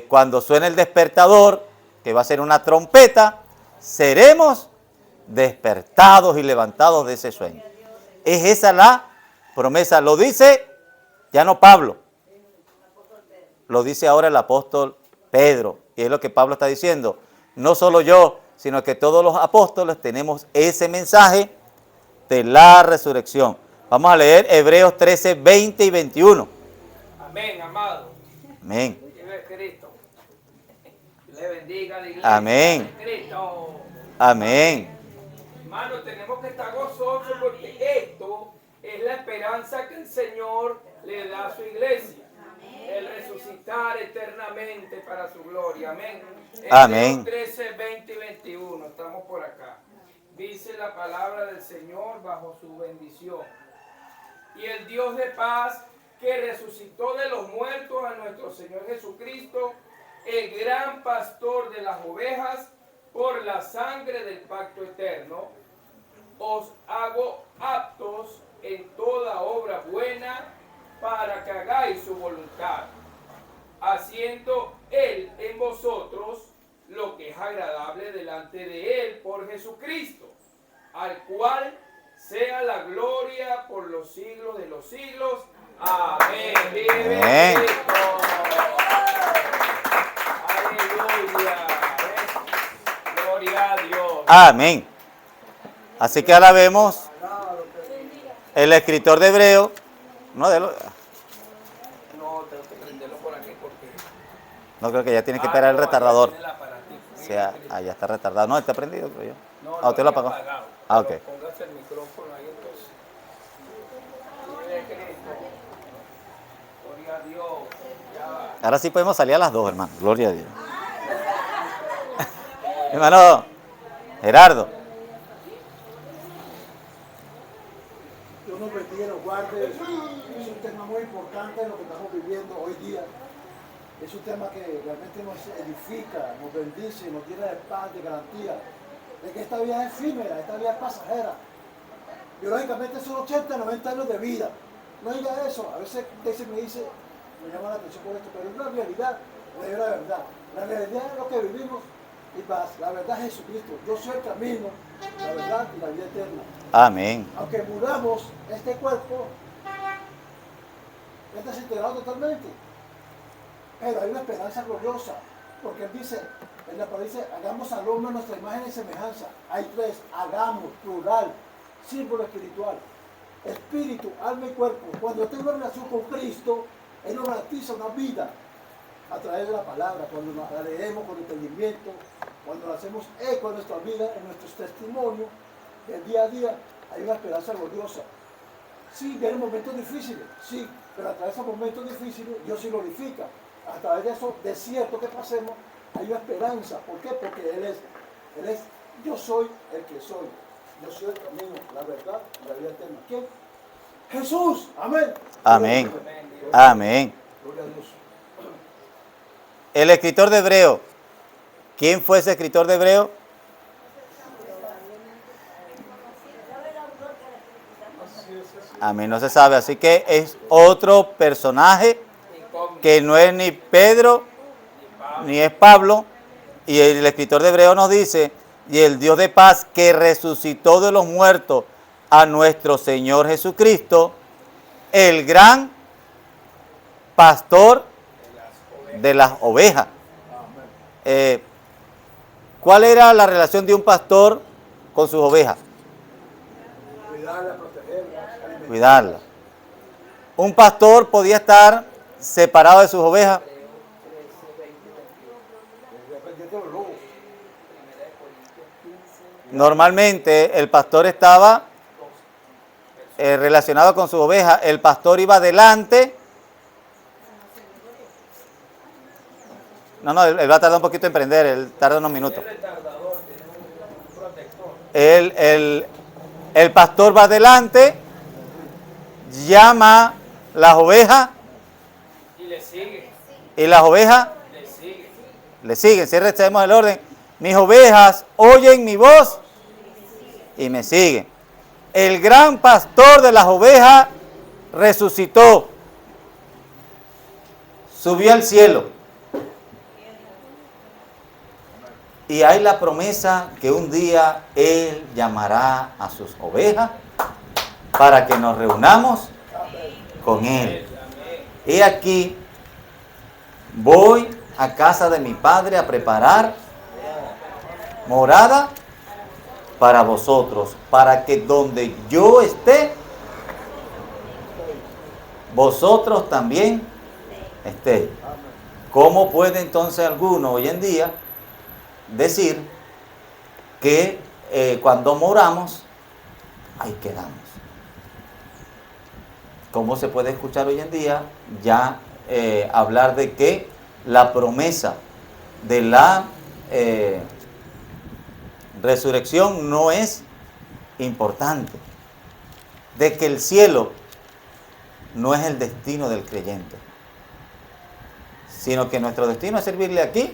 cuando suene el despertador, que va a ser una trompeta, seremos despertados y levantados de ese sueño. Es esa la promesa. Lo dice ya no Pablo, lo dice ahora el apóstol Pedro. Y es lo que Pablo está diciendo. No solo yo, sino que todos los apóstoles tenemos ese mensaje de la resurrección. Vamos a leer Hebreos 13, 20 y 21. Amén, amado. Amén. Vive Cristo. Le bendiga a la iglesia. Amén. De Cristo. Amén. Hermano, tenemos que estar gozosos porque esto es la esperanza que el Señor le da a su iglesia. El resucitar eternamente para su gloria. Amén. Amén. Hebreos 13, 20 y 21. Estamos por acá. Dice la palabra del Señor bajo su bendición. Y el Dios de paz que resucitó de los muertos a nuestro Señor Jesucristo, el gran pastor de las ovejas, por la sangre del pacto eterno, os hago aptos en toda obra buena para que hagáis su voluntad, haciendo Él en vosotros lo que es agradable delante de Él gloria por los siglos de los siglos. Amén. Vive Amén. Cristo. Aleluya. Gloria a Dios. Amén. Así que ahora vemos el escritor de Hebreo. No, No, tengo que prenderlo por aquí porque... no creo que ya tiene que esperar el no, allá retardador. tiene el aparatico. O sea, allá está retardado. No, está prendido, creo yo. No, ¿Usted lo había apagó? apagado. Ah, ok. Pero póngase el micrófono ahí entonces. Vive Cristo. Gloria a Dios. Ya va. Ahora sí podemos salir a las 2, hermano. Gloria a Dios. Hermano Gerardo. Dios nos bendiga y nos guarde. Es un tema muy importante en lo que estamos viviendo hoy día. Es un tema que realmente nos edifica, nos bendice, nos llena de paz, de garantía, de que esta vida es efímera, esta vida es pasajera. Biológicamente son 80, 90 años de vida. No diga eso. A veces me dice, me llama la atención por esto, pero es una realidad, es la verdad. La realidad es lo que vivimos y paz. La verdad es Jesucristo. Yo soy el camino, la verdad y la vida eterna. Amén. Aunque muramos, este cuerpo está desintegrado totalmente. Pero hay una esperanza gloriosa, porque él dice, en la palabra dice, hagamos al hombre a nuestra imagen y semejanza. Hay tres, hagamos, plural, símbolo espiritual. Espíritu, alma y cuerpo. Cuando yo tengo una relación con Cristo, Él nos garantiza una vida a través de la palabra, cuando la leemos con entendimiento, cuando la hacemos eco en nuestra vida, en nuestros testimonios, del día a día, hay una esperanza gloriosa. Sí, vienen momentos difíciles, sí, pero a través de esos momentos difíciles Dios se glorifica. A través de esos desiertos que pasemos, hay una esperanza. ¿Por qué? Porque Él es, yo soy el que soy. Yo soy el camino, la verdad y la vida eterna. ¿Quién? Jesús. Amén. Amén. Amén. Gloria a Dios. El escritor de Hebreo. ¿Quién fue ese escritor de Hebreo? Amén, no se sabe. Así que es otro personaje que no es ni Pedro ni es Pablo. Y el escritor de Hebreo nos dice, y el Dios de paz que resucitó de los muertos a nuestro Señor Jesucristo, el gran pastor de las ovejas. ¿Cuál era la relación de un pastor con sus ovejas? Cuidarla, protegerla, alimentarla. Cuidarla. Un pastor podía estar separado de sus ovejas. Dependiendo de los lobos. Normalmente el pastor estaba relacionado con sus ovejas. El pastor iba adelante. No, él va a tardar un poquito en prender, él tarda unos minutos. El pastor va adelante, llama las ovejas Y le sigue. y las ovejas Le sigue. le siguen. Si recibimos el orden, mis ovejas oyen mi voz y me siguen. El gran pastor de las ovejas resucitó, subió al cielo. Y hay la promesa que un día Él llamará a sus ovejas para que nos reunamos con Él. He aquí, voy a casa de mi Padre a preparar morada para vosotros, para que donde yo esté, vosotros también estéis. ¿Cómo puede entonces alguno hoy en día decir que cuando moramos, ahí quedamos? ¿Cómo se puede escuchar hoy en día ya hablar de que la promesa de la resurrección no es importante? De que el cielo no es el destino del creyente, sino que nuestro destino es servirle aquí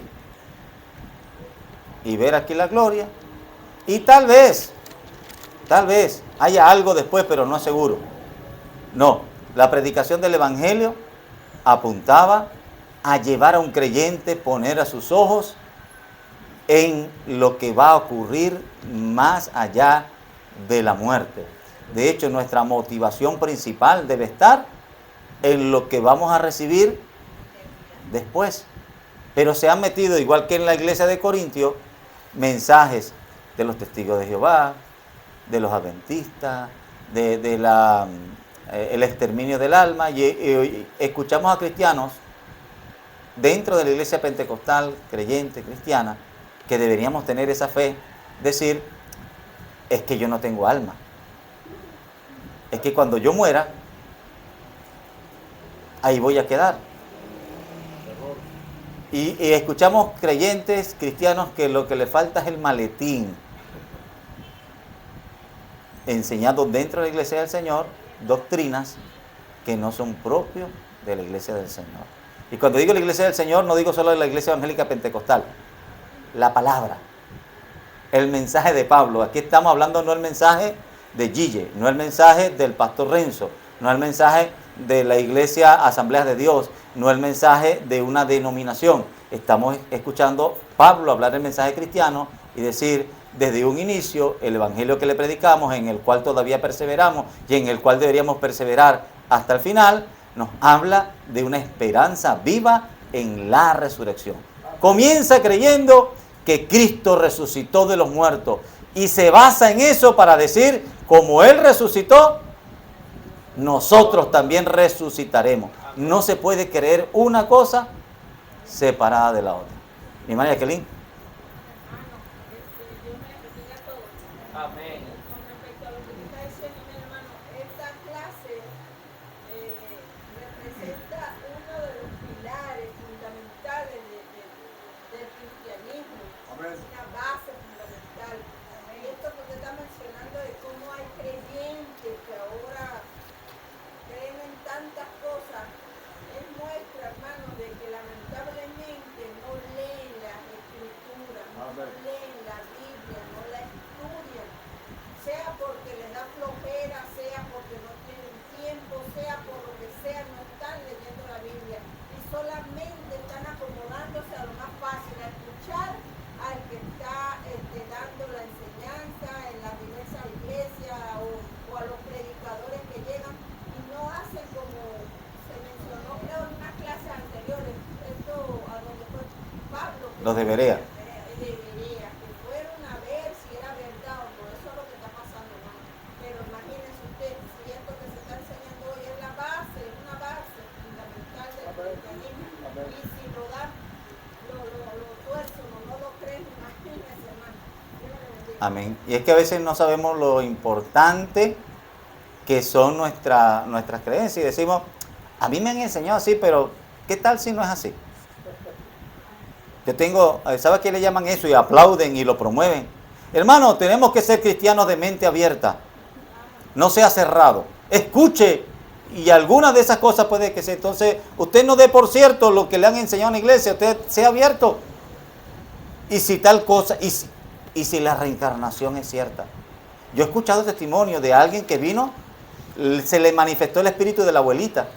y ver aquí la gloria. Y tal vez haya algo después, pero no es seguro. No, la predicación del Evangelio apuntaba a llevar a un creyente, poner a sus ojos en lo que va a ocurrir más allá de la muerte. De hecho, nuestra motivación principal debe estar en lo que vamos a recibir después. Pero se han metido, igual que en la iglesia de Corintio, mensajes de los testigos de Jehová, de los adventistas, el exterminio del alma. Y escuchamos a cristianos dentro de la iglesia pentecostal, creyente, cristiana, que deberíamos tener esa fe, decir, es que yo no tengo alma. Es que cuando yo muera, ahí voy a quedar. Y escuchamos creyentes, cristianos, que lo que le falta es el maletín, enseñando dentro de la iglesia del Señor doctrinas que no son propios de la iglesia del Señor. Y cuando digo la iglesia del Señor, no digo solo de la iglesia evangélica pentecostal, la palabra, el mensaje de Pablo. Aquí estamos hablando no el mensaje de Gille, no el mensaje del pastor Renzo, no el mensaje de la iglesia Asamblea de Dios, no el mensaje de una denominación. Estamos escuchando Pablo hablar el mensaje cristiano y decir desde un inicio el evangelio que le predicamos, en el cual todavía perseveramos y en el cual deberíamos perseverar hasta el final, nos habla de una esperanza viva en la resurrección. Comienza creyendo que Cristo resucitó de los muertos y se basa en eso para decir, como Él resucitó, nosotros también resucitaremos. No se puede creer una cosa separada de la otra. Mi hermana Jacqueline. Amén. Con respecto a lo que está diciendo mi hermano, esta clase representa uno de los pilares fundamentales del cristianismo. Amén. Una base fundamental. Y esto que usted está mencionando de cómo hay creyentes que ahora creen en tantas cosas, es muestra, hermano, de que lamentablemente no leen las escrituras, no leen la Biblia, no la estudian, sea porque les da flojera, sea porque no tienen tiempo, sea por lo que sea, no están leyendo la Biblia y solamente están acomodándose a lo más fácil, a escuchar al que está dando la enseñanza en la diversa iglesia o a los predicadores que llegan y no hacen como se mencionó, creo, en unas clases anteriores, esto a donde fue Pablo. Los de Berea. Debería, que fueron a ver si era verdad o no, eso es lo que está pasando, hermano. Pero imagínense ustedes, si esto que se está enseñando hoy es la base, es una base fundamental del cristianismo, y si lo dan, lo tuercen o no lo creen, imagínense, hermano. Dios le bendiga. Amén. Y es que a veces no sabemos lo importante que son nuestras creencias y decimos, a mí me han enseñado así, pero ¿qué tal si no es así? Yo tengo, ¿sabe qué le llaman eso? Y aplauden y lo promueven. Hermano, tenemos que ser cristianos de mente abierta. No sea cerrado. Escuche. Y algunas de esas cosas puede que sea. Entonces, usted no dé por cierto lo que le han enseñado en la iglesia. Usted sea abierto. Y si tal cosa, y si la reencarnación es cierta. Yo he escuchado testimonios de alguien que vino, se le manifestó el espíritu de la abuelita.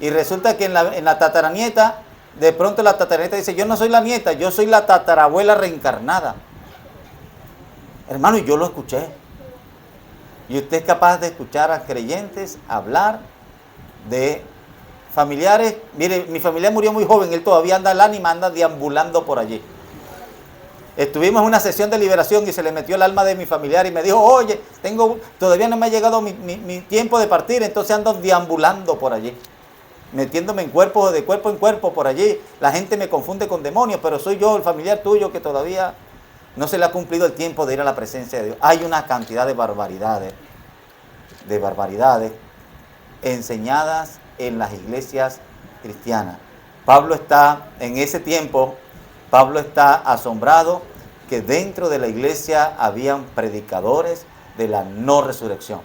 Y resulta que en la tataranieta, de pronto la tataranieta dice, yo no soy la nieta, yo soy la tatarabuela reencarnada. Hermano, y yo lo escuché. Y usted es capaz de escuchar a creyentes hablar de familiares. Mire, mi familiar murió muy joven, él todavía anda, el ánima anda deambulando por allí. Estuvimos en una sesión de liberación y se le metió el alma de mi familiar y me dijo, oye, todavía no me ha llegado mi tiempo de partir, entonces ando deambulando por allí, metiéndome de cuerpo en cuerpo por allí. La gente me confunde con demonios, pero soy yo, el familiar tuyo, que todavía no se le ha cumplido el tiempo de ir a la presencia de Dios. Hay una cantidad de barbaridades enseñadas en las iglesias cristianas. Pablo está, en ese tiempo, Pablo está asombrado que dentro de la iglesia habían predicadores de la no resurrección.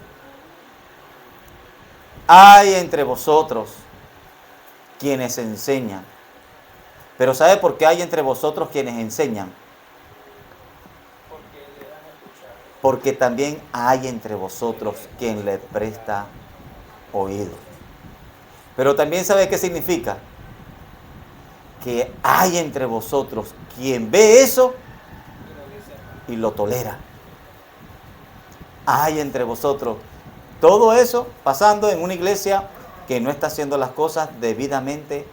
Hay entre vosotros quienes enseñan. Pero ¿sabe por qué hay entre vosotros quienes enseñan? Porque le dan a escuchar. Porque también hay entre vosotros quien le presta oído. Pero también ¿sabe qué significa? Que hay entre vosotros quien ve eso y lo tolera. Hay entre vosotros Todo eso pasando en una iglesia que no está haciendo las cosas debidamente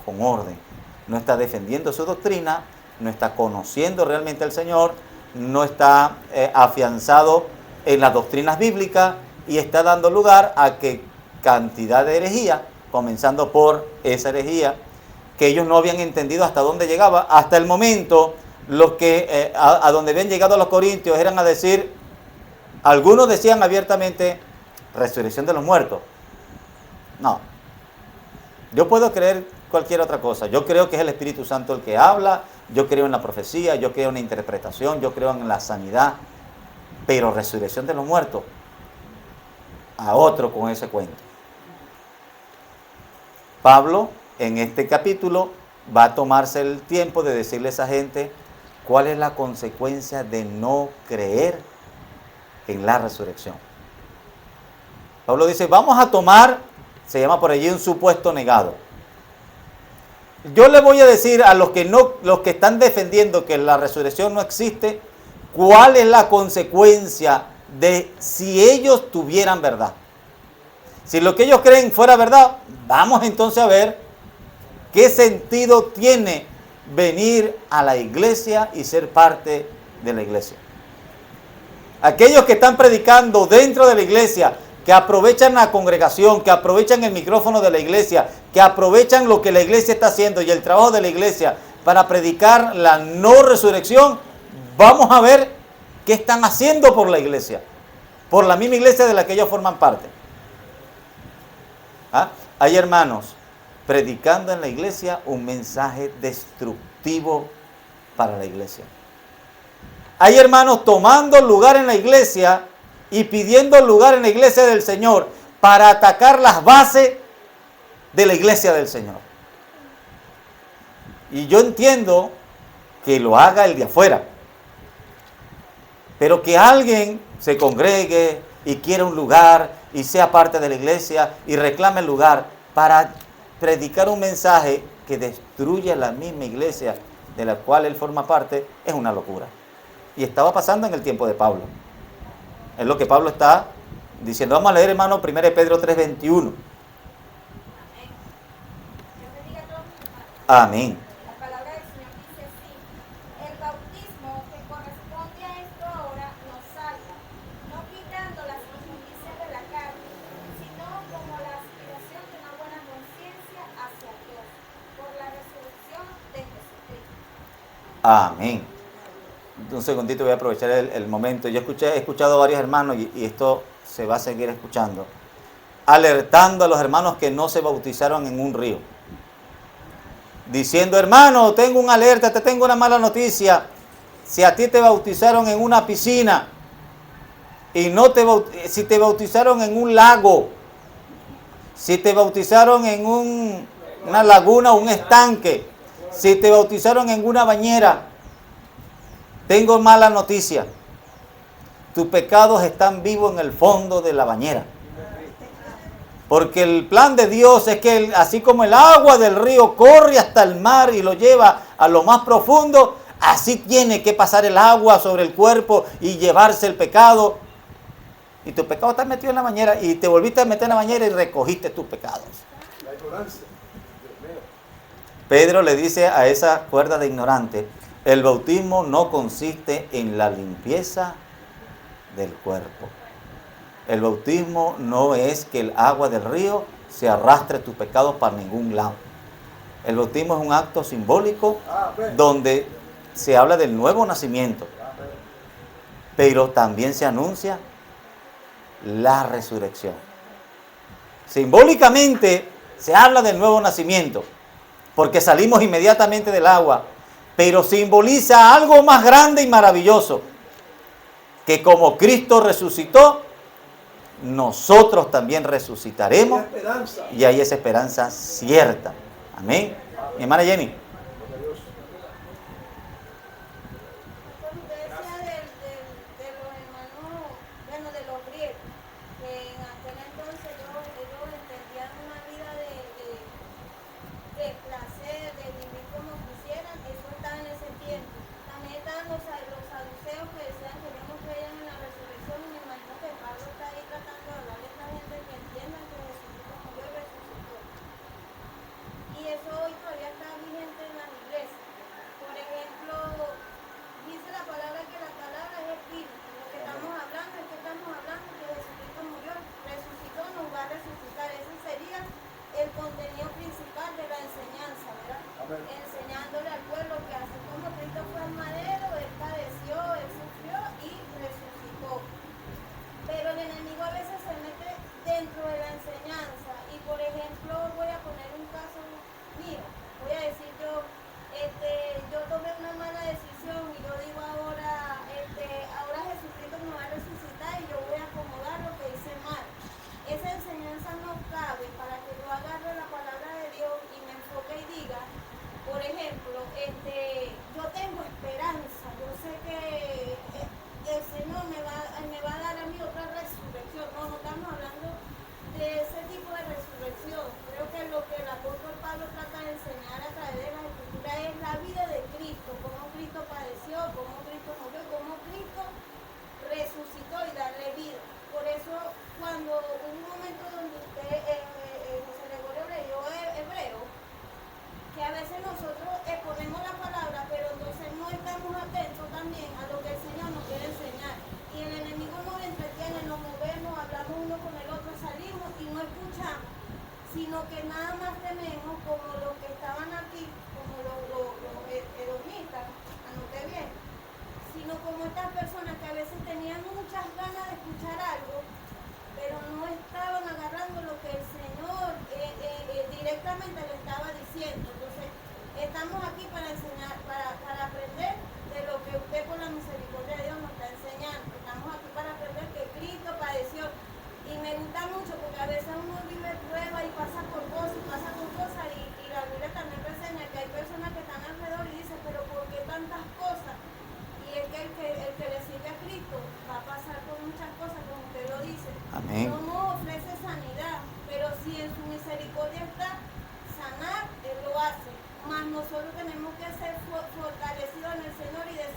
con orden. No está defendiendo su doctrina, no está conociendo realmente al Señor, no está afianzado en las doctrinas bíblicas y está dando lugar a que cantidad de herejía, comenzando por esa herejía, que ellos no habían entendido hasta dónde llegaba. Hasta el momento, los que a donde habían llegado los corintios eran a decir, algunos decían abiertamente, resurrección de los muertos. No. Yo puedo creer cualquier otra cosa. Yo creo que es el Espíritu Santo el que habla, yo creo en la profecía, yo creo en la interpretación, yo creo en la sanidad, pero resurrección de los muertos, a otro con ese cuento. Pablo, en este capítulo, va a tomarse el tiempo de decirle a esa gente cuál es la consecuencia de no creer en la resurrección. Pablo dice, vamos a tomar, se llama por allí un supuesto negado. Yo le voy a decir a los que están defendiendo que la resurrección no existe, cuál es la consecuencia de si ellos tuvieran verdad. Si lo que ellos creen fuera verdad, vamos entonces a ver qué sentido tiene venir a la iglesia y ser parte de la iglesia. Aquellos que están predicando dentro de la iglesia, que aprovechan la congregación, que aprovechan el micrófono de la iglesia, que aprovechan lo que la iglesia está haciendo y el trabajo de la iglesia para predicar la no resurrección, vamos a ver qué están haciendo por la iglesia, por la misma iglesia de la que ellos forman parte. Hay hermanos predicando en la iglesia un mensaje destructivo para la iglesia. Hay hermanos tomando lugar en la iglesia y pidiendo lugar en la iglesia del Señor para atacar las bases de la iglesia del Señor. Y yo entiendo que lo haga el de afuera, pero que alguien se congregue y quiera un lugar y sea parte de la iglesia y reclame el lugar para predicar un mensaje que destruye la misma iglesia de la cual él forma parte, es una locura. Y estaba pasando en el tiempo de Pablo. Es lo que Pablo está diciendo. Vamos a leer, hermano, 1 Pedro 3:21. Amén. La palabra del Señor dice así: el bautismo que corresponde a esto ahora nos salva, no quitando las injusticias de la carne, sino como la aspiración de una buena conciencia hacia Dios, por la resurrección de Jesucristo. Amén. Un segundito, voy a aprovechar el momento. Yo he escuchado a varios hermanos y esto se va a seguir escuchando, alertando a los hermanos que no se bautizaron en un río. Diciendo, hermano, tengo una alerta, te tengo una mala noticia. Si a ti te bautizaron en una piscina y si te bautizaron en un lago, si te bautizaron en una laguna, un estanque, si te bautizaron en una bañera, tengo mala noticia. Tus pecados están vivos en el fondo de la bañera. Porque el plan de Dios es que así como el agua del río corre hasta el mar y lo lleva a lo más profundo, así tiene que pasar el agua sobre el cuerpo y llevarse el pecado. Y tu pecado está metido en la bañera y te volviste a meter en la bañera y recogiste tus pecados. La ignorancia. Pedro le dice a esa cuerda de ignorante, el bautismo no consiste en la limpieza del cuerpo. El bautismo no es que el agua del río se arrastre tus pecados para ningún lado. El bautismo es un acto simbólico donde se habla del nuevo nacimiento, pero también se anuncia la resurrección. Simbólicamente se habla del nuevo nacimiento, porque salimos inmediatamente del agua, pero simboliza algo más grande y maravilloso, que como Cristo resucitó, nosotros también resucitaremos y hay esa esperanza cierta. Amén. Mi hermana Jenny. Usted decía de los hermanos, bueno, de los griegos, que en aquel entonces ellos entendían una vida de placer, de vivir como quisieran. Eso está en ese tiempo. También estaban los saduceos que decían que ellos no creían en la resurrección, y me imagino que Pablo está ahí tratando de hablarles sino que nada más tenemos como los que estaban aquí, como los edomitas, anoté bien, sino como estas personas que a veces tenían muchas ganas de escuchar algo, pero no estaban agarrando lo que el Señor directamente le estaba diciendo. Entonces, estamos aquí para enseñar, para aprender de lo que usted por la misericordia de Dios nos está enseñando. Estamos aquí para aprender que Cristo padeció. Y me gusta mucho porque a veces uno vive prueba y pasa por cosas y la Biblia también reseña que hay personas que están alrededor y dicen, pero ¿por qué tantas cosas? Y es que el que le sigue a Cristo va a pasar por muchas cosas, como usted lo dice. Amén. No nos ofrece sanidad, pero si en su misericordia está sanar, Él lo hace. Mas nosotros tenemos que ser